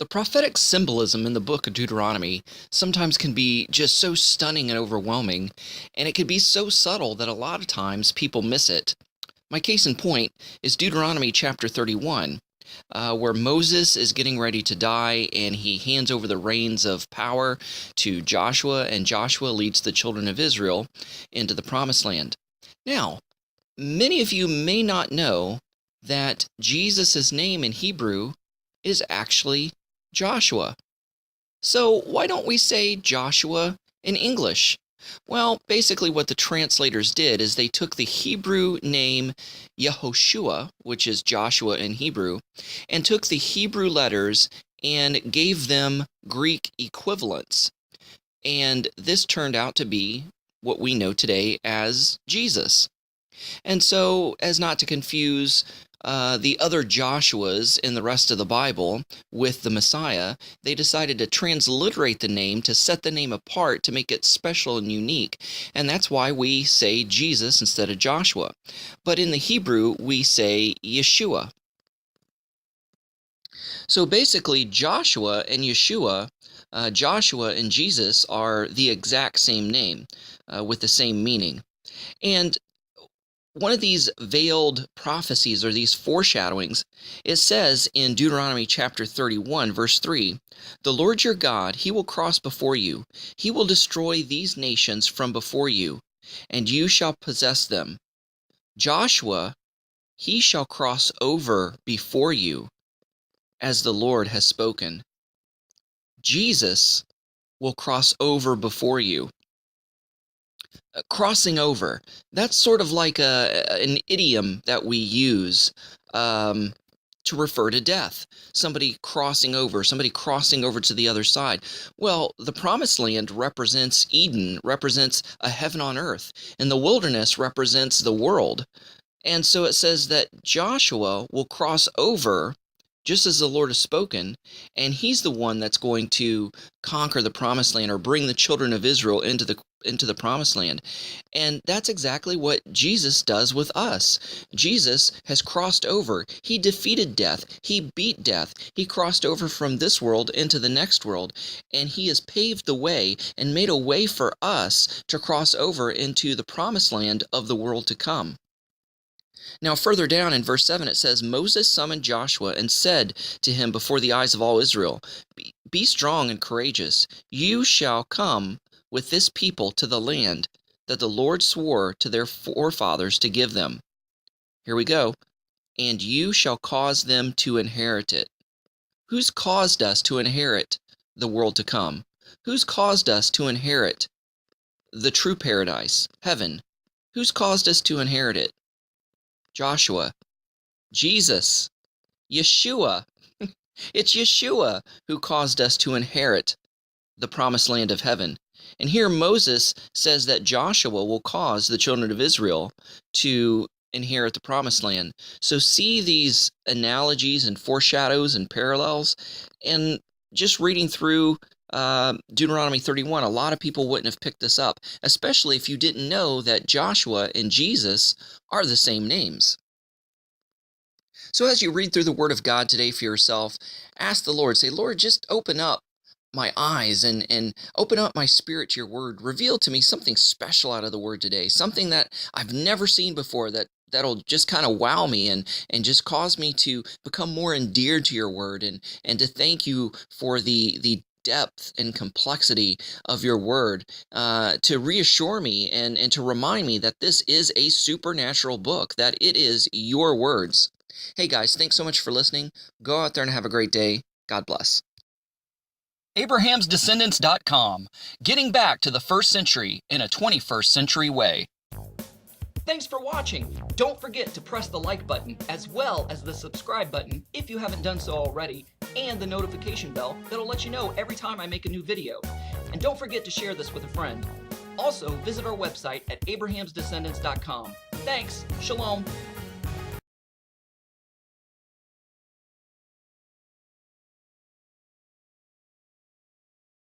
The prophetic symbolism in the book of Deuteronomy sometimes can be just so stunning and overwhelming, and it can be so subtle that a lot of times people miss it. My case in point is Deuteronomy chapter 31, where Moses is getting ready to die, and he hands over the reins of power to Joshua, and Joshua leads the children of Israel into the promised land. Now, many of you may not know that Jesus' name in Hebrew is actually Joshua. So why don't we say Joshua in English? Well, basically what the translators did is they took the Hebrew name Yehoshua, which is Joshua in Hebrew, and took the Hebrew letters and gave them Greek equivalents. And this turned out to be what we know today as Jesus. And so, as not to confuse the other Joshuas in the rest of the Bible with the Messiah, they decided to transliterate the name to set the name apart to make it special and unique. And that's why we say Jesus instead of Joshua. But in the Hebrew, we say Yeshua. So basically, Joshua and Yeshua, Joshua and Jesus are the exact same name with the same meaning. And one of these veiled prophecies or these foreshadowings, it says in Deuteronomy chapter 31, verse 3, "The Lord your God, he will cross before you. He will destroy these nations from before you, and you shall possess them. Joshua, he shall cross over before you, as the Lord has spoken." Jesus will cross over before you. Crossing over, that's sort of like an idiom that we use to refer to death. Somebody crossing over to the other side. Well, the promised land represents Eden, represents a heaven on earth, and the wilderness represents the world. And so it says that Joshua will cross over just as the Lord has spoken, and he's the one that's going to conquer the promised land or bring the children of Israel into the promised land. And that's exactly what Jesus does with us. Jesus has crossed over. He defeated death. He beat death. He crossed over from this world into the next world, and he has paved the way and made a way for us to cross over into the promised land of the world to come. Now, further down in verse 7, it says, "Moses summoned Joshua and said to him before the eyes of all Israel, Be strong and courageous. You shall come with this people to the land that the Lord swore to their forefathers to give them." Here we go. "And you shall cause them to inherit it." Who's caused us to inherit the world to come? Who's caused us to inherit the true paradise, heaven? Who's caused us to inherit it? Joshua, Jesus, Yeshua. It's Yeshua who caused us to inherit the promised land of heaven. And here Moses says that Joshua will cause the children of Israel to inherit the promised land. So see these analogies and foreshadows and parallels. And just reading through Deuteronomy 31, a lot of people wouldn't have picked this up, especially if you didn't know that Joshua and Jesus are the same names. So as you read through the Word of God today for yourself, ask the Lord, say, "Lord, just open up my eyes and open up my spirit to your Word. Reveal to me something special out of the Word today, something that I've never seen before that'll just kind of wow me and just cause me to become more endeared to your Word and to thank you for the depth and complexity of your word, to reassure me and to remind me that this is a supernatural book, that it is your words." Hey guys, thanks so much for listening. Go out there and have a great day. God bless. Abraham'sDescendants.com, getting back to the first century in a 21st century way. Thanks for watching. Don't forget to press the like button as well as the subscribe button if you haven't done so already, and the notification bell that'll let you know every time I make a new video. And don't forget to share this with a friend. Also, visit our website at Abraham'sDescendants.com. Thanks. Shalom.